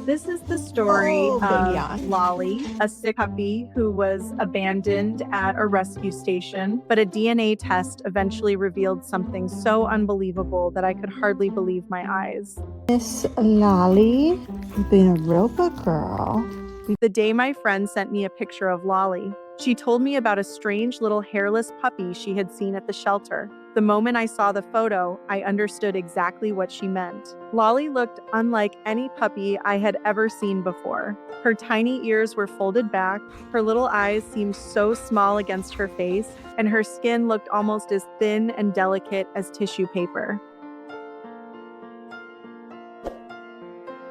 This is the story of Lolly, a sick puppy who was abandoned at a rescue station, but a DNA test eventually revealed something so unbelievable that I could hardly believe my eyes. Miss Lolly, you've been a real good girl. The day my friend sent me a picture of Lolly, she told me about a strange little hairless puppy she had seen at the shelter. The moment I saw the photo, I understood exactly what she meant. Lolly looked unlike any puppy I had ever seen before. Her tiny ears were folded back, her little eyes seemed so small against her face, and her skin looked almost as thin and delicate as tissue paper.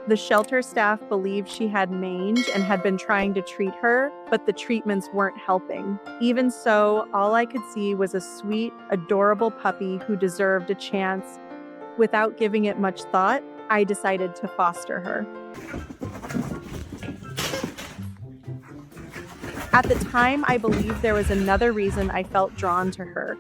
The shelter staff believed she had mange and had been trying to treat her, but the treatments weren't helping. Even so, all I could see was a sweet, adorable puppy who deserved a chance. Without giving it much thought, I decided to foster her. At the time, I believed there was another reason I felt drawn to her.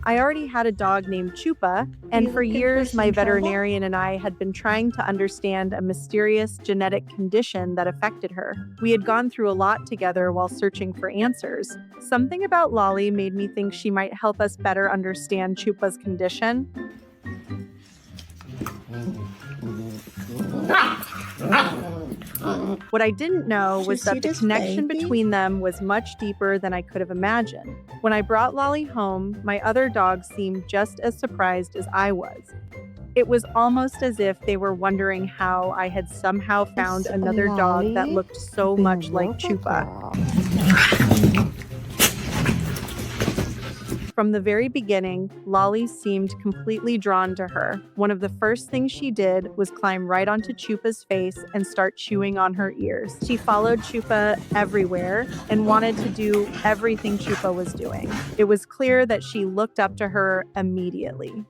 I already had a dog named Chupa, and for years my veterinarian and I had been trying to understand a mysterious genetic condition that affected her. We had gone through a lot together while searching for answers. Something about Lolly made me think she might help us better understand Chupa's condition. What I didn't know was that the connection between them was much deeper than I could have imagined. When I brought Lolly home, my other dogs seemed just as surprised as I was. It was almost as if they were wondering how I had somehow found another dog that looked so much like Chupa. From the very beginning, Lolly seemed completely drawn to her. One of the first things she did was climb right onto Chupa's face and start chewing on her ears. She followed Chupa everywhere and wanted to do everything Chupa was doing. It was clear that she looked up to her immediately.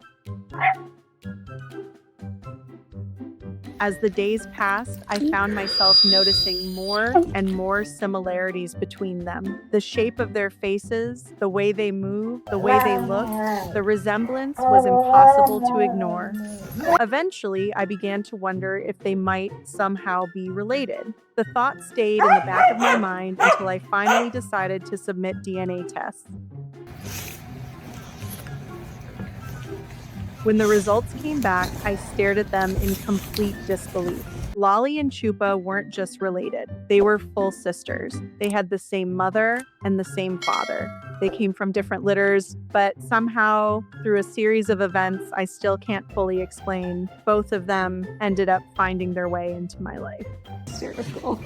As the days passed, I found myself noticing more and more similarities between them. The shape of their faces, the way they move, the way they look, the resemblance was impossible to ignore. Eventually, I began to wonder if they might somehow be related. The thought stayed in the back of my mind until I finally decided to submit DNA tests. When the results came back, I stared at them in complete disbelief. Lolly and Chupa weren't just related. They were full sisters. They had the same mother and the same father. They came from different litters, but somehow, through a series of events I still can't fully explain, both of them ended up finding their way into my life. Hysterical.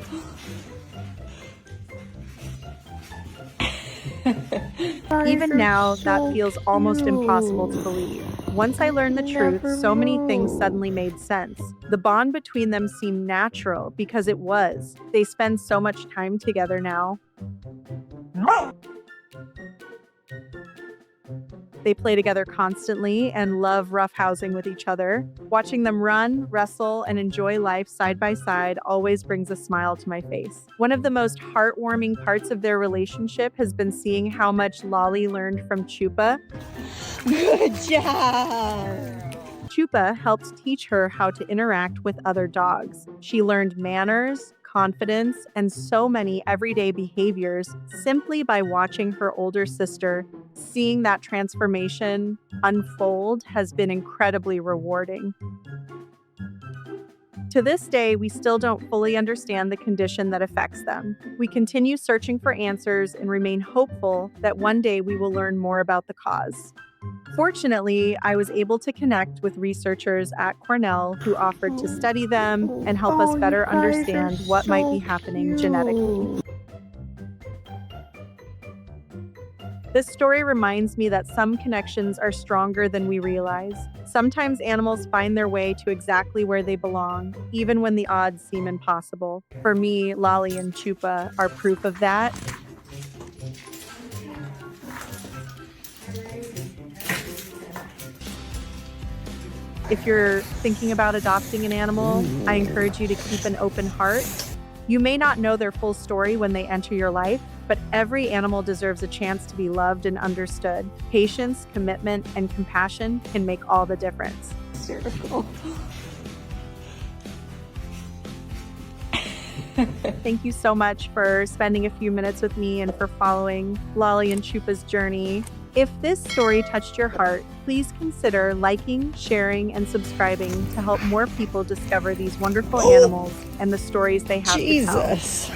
Even now, that feels almost impossible to believe. Once I learned the truth, so many things suddenly made sense. The bond between them seemed natural because it was. They spend so much time together now. They play together constantly and love roughhousing with each other. Watching them run, wrestle, and enjoy life side by side always brings a smile to my face. One of the most heartwarming parts of their relationship has been seeing how much Lolly learned from Chupa. Good job! Chupa helped teach her how to interact with other dogs. She learned manners, confidence, and so many everyday behaviors simply by watching her older sister. Seeing that transformation unfold has been incredibly rewarding. To this day, we still don't fully understand the condition that affects them. We continue searching for answers and remain hopeful that one day we will learn more about the cause. Fortunately, I was able to connect with researchers at Cornell who offered to study them and help us better understand what might be happening genetically. This story reminds me that some connections are stronger than we realize. Sometimes animals find their way to exactly where they belong, even when the odds seem impossible. For me, Lolly and Chupa are proof of that. If you're thinking about adopting an animal, I encourage you to keep an open heart. You may not know their full story when they enter your life, but every animal deserves a chance to be loved and understood. Patience, commitment, and compassion can make all the difference. Hysterical. Thank you so much for spending a few minutes with me and for following Lolly and Chupa's journey. If this story touched your heart, please consider liking, sharing, and subscribing to help more people discover these wonderful animals and the stories they have to tell. Jesus.